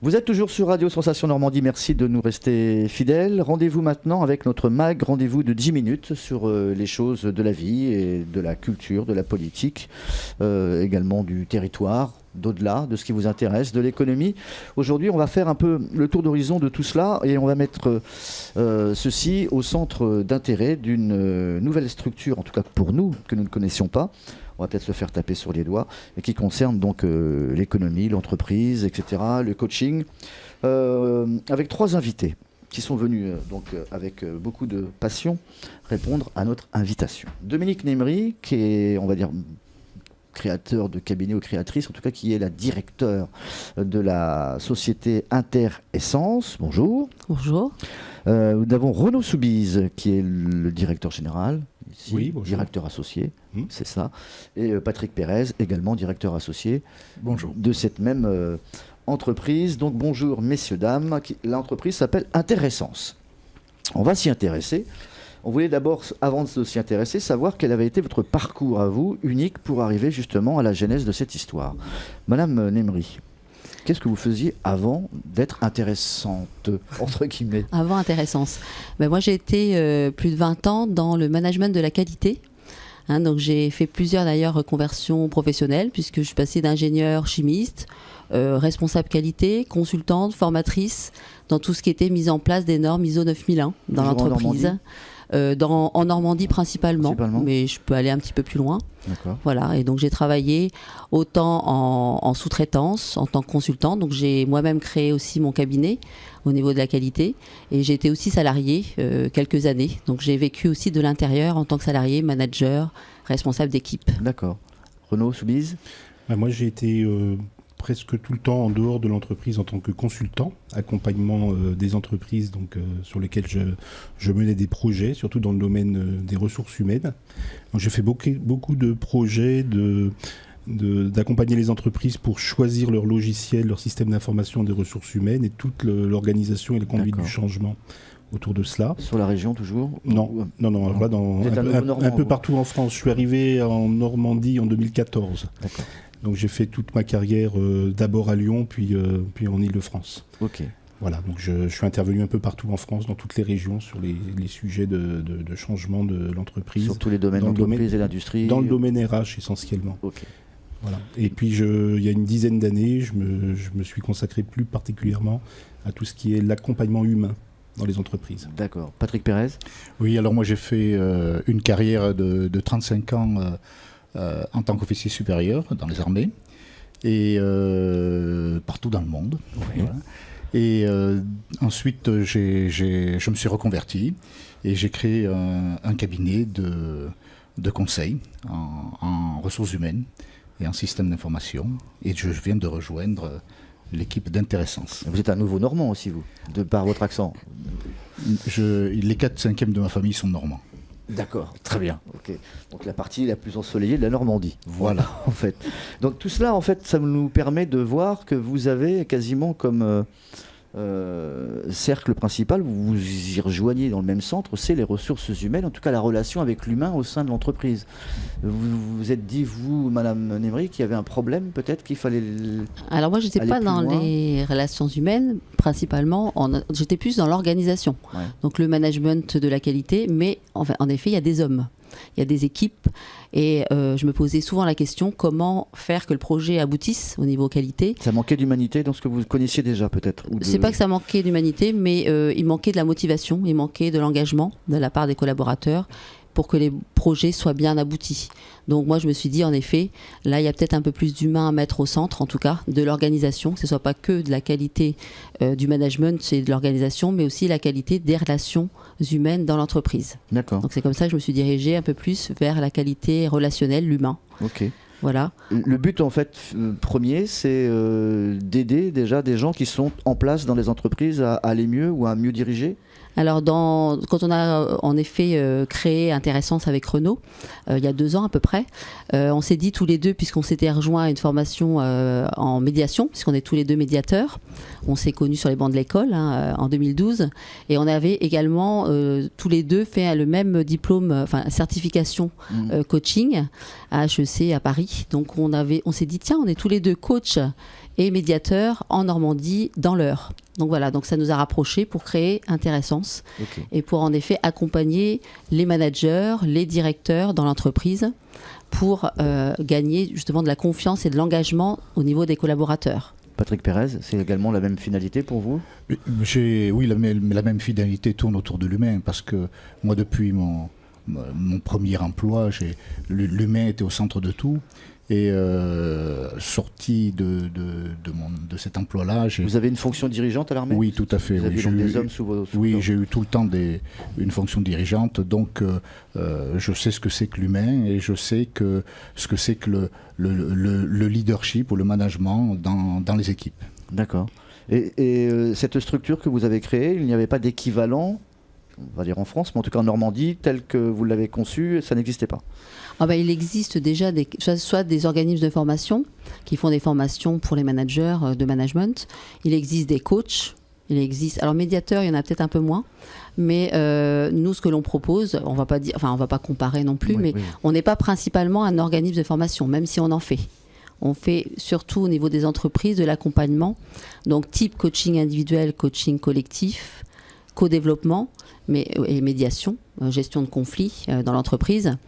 Vous êtes toujours sur Radio Sensation Normandie, merci de nous rester fidèles. Rendez-vous maintenant avec notre MAG, rendez-vous de 10 minutes sur les choses de la vie et de la culture, de la politique, également du territoire, d'au-delà, de ce qui vous intéresse, de l'économie. Aujourd'hui, on va faire un peu le tour d'horizon de tout cela et on va mettre ceci au centre d'intérêt d'une nouvelle structure, en tout cas pour nous, que nous ne connaissions pas. On va peut-être se faire taper sur les doigts, et qui concerne donc l'économie, l'entreprise, etc., le coaching, avec 3 invités qui sont venus avec beaucoup de passion répondre à notre invitation. Dominique Némery, qui est, on va dire, créateur de cabinet ou créatrice, en tout cas qui est la directeure de la société Interessence. Bonjour. Bonjour. Nous avons Renaud Soubise, qui est le directeur général, ici, oui, directeur associé, c'est ça. Et Patrick Pérez, également directeur associé bonjour. De cette même entreprise. Donc bonjour messieurs, dames. L'entreprise s'appelle Interessence. On va s'y intéresser. On voulait d'abord, avant de s'y intéresser, savoir quel avait été votre parcours à vous, unique, pour arriver justement à la genèse de cette histoire. Madame Némery, qu'est-ce que vous faisiez avant d'être intéressante, entre guillemets? Avant Interessence. Moi, j'ai été plus de 20 ans dans le management de la qualité. Donc, j'ai fait plusieurs d'ailleurs reconversions professionnelles, puisque je suis passée d'ingénieur chimiste, responsable qualité, consultante, formatrice, dans tout ce qui était mise en place des normes ISO 9001 dans l'entreprise. En Normandie principalement, mais je peux aller un petit peu plus loin. D'accord. Voilà, et donc j'ai travaillé autant en sous-traitance, en tant que consultante, donc j'ai moi-même créé aussi mon cabinet au niveau de la qualité, et j'ai été aussi salarié quelques années, donc j'ai vécu aussi de l'intérieur en tant que salarié, manager, responsable d'équipe. D'accord. Renaud Soubise? Moi j'ai été presque tout le temps en dehors de l'entreprise en tant que consultant, accompagnement des entreprises sur lesquelles je menais des projets, surtout dans le domaine des ressources humaines. Donc, j'ai fait beaucoup de projets d'accompagner les entreprises pour choisir leur logiciel, leur système d'information des ressources humaines et toute l'organisation et la conduite du changement autour de cela. Sur la région toujours? Non. Alors là, un peu partout en France. Je suis arrivé en Normandie en 2014. D'accord. Donc j'ai fait toute ma carrière d'abord à Lyon, puis en Île-de-France. Ok. Voilà, donc je suis intervenu un peu partout en France, dans toutes les régions, sur les sujets de changement de l'entreprise. Sur tous les domaines d'entreprise et l'industrie. Dans le domaine RH essentiellement. Ok. Voilà. Et puis il y a une dizaine d'années, je me suis consacré plus particulièrement à tout ce qui est l'accompagnement humain dans les entreprises. D'accord. Patrick Pérez? Oui, alors moi j'ai fait une carrière de 35 ans en tant qu'officier supérieur dans les armées et partout dans le monde. Oui. Voilà. Et ensuite je me suis reconverti et j'ai créé un cabinet de conseil en ressources humaines et en système d'information, et je viens de rejoindre l'équipe d'Interessence. Vous êtes un nouveau normand aussi, vous, de par votre accent? Les 4/5e de ma famille sont normands. D'accord, très bien. Okay. Donc la partie la plus ensoleillée de la Normandie. Voilà. En fait. Donc tout cela, en fait, ça nous permet de voir que vous avez quasiment comme cercle principal, vous y rejoignez dans le même centre, c'est les ressources humaines, en tout cas la relation avec l'humain au sein de l'entreprise. Vous vous êtes dit, vous, Madame Némery, qu'il y avait un problème peut-être qu'il fallait... Alors moi, je n'étais pas dans les relations humaines, principalement, j'étais plus dans l'organisation. Ouais. Donc le management de la qualité, mais en effet, il y a des hommes. Il y a des équipes et je me posais souvent la question comment faire que le projet aboutisse au niveau qualité. Ça manquait d'humanité dans ce que vous connaissiez déjà peut-être? C'est pas que ça manquait d'humanité, mais il manquait de la motivation, il manquait de l'engagement de la part des collaborateurs pour que les projets soient bien aboutis. Donc moi je me suis dit en effet, là il y a peut-être un peu plus d'humain à mettre au centre, en tout cas de l'organisation, que ce ne soit pas que de la qualité du management et de l'organisation, mais aussi la qualité des relations humaines dans l'entreprise. D'accord. Donc c'est comme ça que je me suis dirigée un peu plus vers la qualité relationnelle, l'humain. Ok. Voilà. Le but en fait premier, c'est d'aider déjà des gens qui sont en place dans les entreprises à aller mieux ou à mieux diriger. Alors, quand on a en effet créé Intéressence avec Renaud, il y a 2 ans à peu près, on s'est dit tous les deux, puisqu'on s'était rejoint à une formation en médiation, puisqu'on est tous les deux médiateurs, on s'est connus sur les bancs de l'école en 2012, et on avait également tous les deux fait le même diplôme, certification coaching à HEC à Paris. Donc on s'est dit, tiens, on est tous les deux coachs et médiateurs en Normandie dans l'Eure. Donc voilà, donc ça nous a rapprochés pour créer Intéressence et pour en effet accompagner les managers, les directeurs dans l'entreprise pour gagner justement de la confiance et de l'engagement au niveau des collaborateurs. Patrick Pérez, c'est également la même finalité pour vous ? Oui, la même finalité tourne autour de l'humain, parce que moi, depuis mon premier emploi, l'humain était au centre de tout. Et sorti de cet emploi-là... Vous avez une fonction dirigeante à l'armée ? Oui, tout à fait. Vous avez donc des hommes sous vos... Oui, j'ai eu tout le temps une fonction dirigeante, donc je sais ce que c'est que l'humain, et je sais ce que c'est que le leadership ou le management dans les équipes. D'accord. Et cette structure que vous avez créée, il n'y avait pas d'équivalent, on va dire en France, mais en tout cas en Normandie, tel que vous l'avez conçu, ça n'existait pas ? Il existe déjà soit des organismes de formation qui font des formations pour les managers de management. Il existe des coachs. Alors médiateurs, il y en a peut-être un peu moins. Mais nous, ce que l'on propose, on va pas comparer non plus, on n'est pas principalement un organisme de formation, même si on en fait. On fait surtout au niveau des entreprises de l'accompagnement, donc type coaching individuel, coaching collectif, co-développement et médiation, gestion de conflits dans l'entreprise.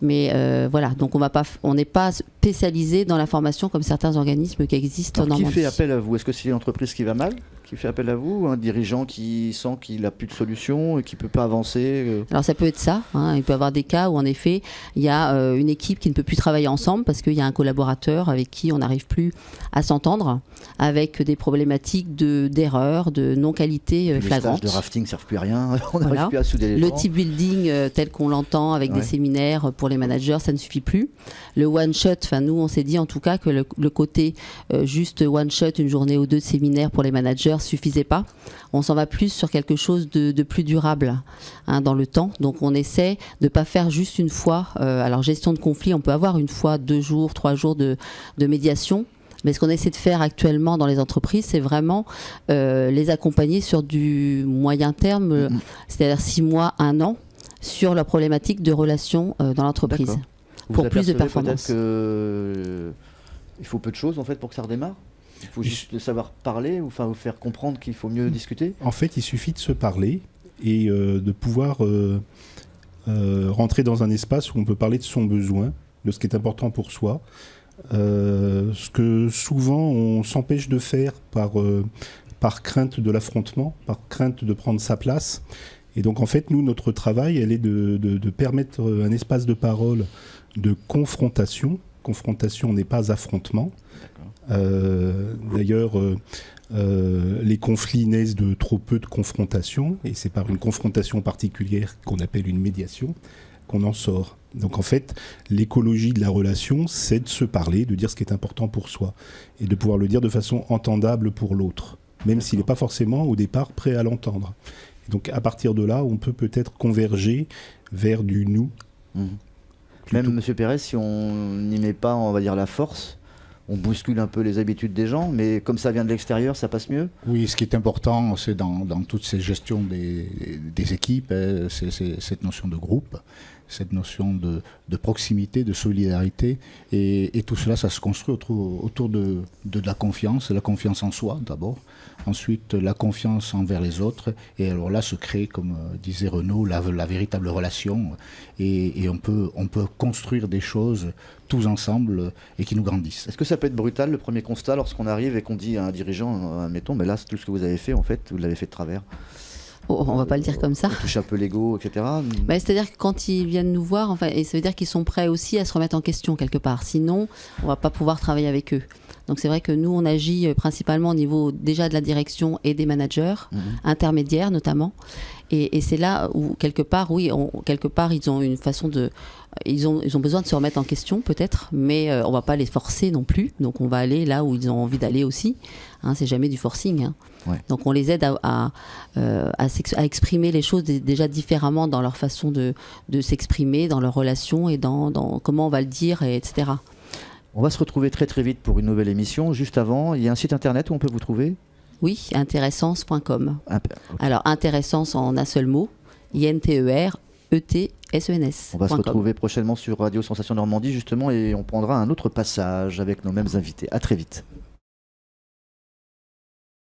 Mais voilà, donc on n'est pas spécialisé dans la formation comme certains organismes qui existent en Normandie. Qui fait appel à vous ? Est-ce que c'est l'entreprise qui va mal qui fait appel à vous, ou un dirigeant qui sent qu'il n'a plus de solution et qui ne peut pas avancer Alors ça peut être ça, il peut y avoir des cas où en effet il y a une équipe qui ne peut plus travailler ensemble parce qu'il y a un collaborateur avec qui on n'arrive plus à s'entendre, avec des problématiques d'erreurs, de non-qualité flagrantes. Les stages de rafting ne servent plus à rien, on n'arrive plus à souder les gens. Le team building tel qu'on l'entend avec des séminaires pour les managers, ça ne suffit plus. Le one-shot, nous on s'est dit en tout cas que le côté juste one-shot, une journée ou 2 de séminaire pour les managers suffisait pas. On s'en va plus sur quelque chose de plus durable dans le temps. Donc on essaie de ne pas faire juste une fois. Alors gestion de conflit, on peut avoir une fois 2 jours, 3 jours de médiation. Mais ce qu'on essaie de faire actuellement dans les entreprises, c'est vraiment les accompagner sur du moyen terme, c'est-à-dire 6 mois, 1 an, sur la problématique de relations dans l'entreprise. D'accord. Pour plus de performance. Il faut peu de choses en fait pour que ça redémarre ? Il faut juste savoir parler, ou faire comprendre qu'il faut mieux discuter ? En fait, il suffit de se parler et de pouvoir rentrer dans un espace où on peut parler de son besoin, de ce qui est important pour soi. Ce que souvent on s'empêche de faire par crainte de l'affrontement, par crainte de prendre sa place. Et donc en fait, nous, notre travail, elle est de permettre un espace de parole, de confrontation. Confrontation n'est pas affrontement. D'ailleurs, les conflits naissent de trop peu de confrontation, et c'est par une confrontation particulière qu'on appelle une médiation qu'on en sort. Donc en fait, l'écologie de la relation, c'est de se parler, de dire ce qui est important pour soi, et de pouvoir le dire de façon entendable pour l'autre, même s'il n'est pas forcément au départ prêt à l'entendre. Et donc à partir de là, on peut peut-être converger vers du nous. Même M. Pérez, si on n'y met pas, on va dire, la force, on bouscule un peu les habitudes des gens, mais comme ça vient de l'extérieur, ça passe mieux ? Oui, ce qui est important, c'est dans toutes ces gestions des équipes, c'est cette notion de groupe, cette notion de proximité, de solidarité, et tout cela, ça se construit autour de la confiance en soi d'abord, ensuite la confiance envers les autres, et alors là se crée, comme disait Renaud, la véritable relation, et on peut construire des choses tous ensemble et qui nous grandissent. Est-ce que ça peut être brutal, le premier constat, lorsqu'on arrive et qu'on dit à un dirigeant, admettons, mais là, tout ce que vous avez fait, en fait, vous l'avez fait de travers ? On va pas le dire comme ça. On touche un peu l'ego, etc. C'est-à-dire que quand ils viennent nous voir, et ça veut dire qu'ils sont prêts aussi à se remettre en question quelque part. Sinon, on va pas pouvoir travailler avec eux. Donc c'est vrai que nous, on agit principalement au niveau déjà de la direction et des managers, intermédiaires notamment. Et c'est là où, quelque part, oui, ils ont une façon de... Ils ont besoin de se remettre en question peut-être, mais on ne va pas les forcer non plus. Donc on va aller là où ils ont envie d'aller aussi. C'est jamais du forcing. Ouais. Donc on les aide à exprimer les choses déjà différemment dans leur façon de s'exprimer, dans leurs relations et dans comment on va le dire, etc. On va se retrouver très très vite pour une nouvelle émission. Juste avant, il y a un site internet où on peut vous trouver ? Oui, intéressence.com. Okay. Alors intéressance en un seul mot, INTERETSENS. On va se retrouver prochainement sur Radio Sensation Normandie justement et on prendra un autre passage avec nos mêmes invités. À très vite.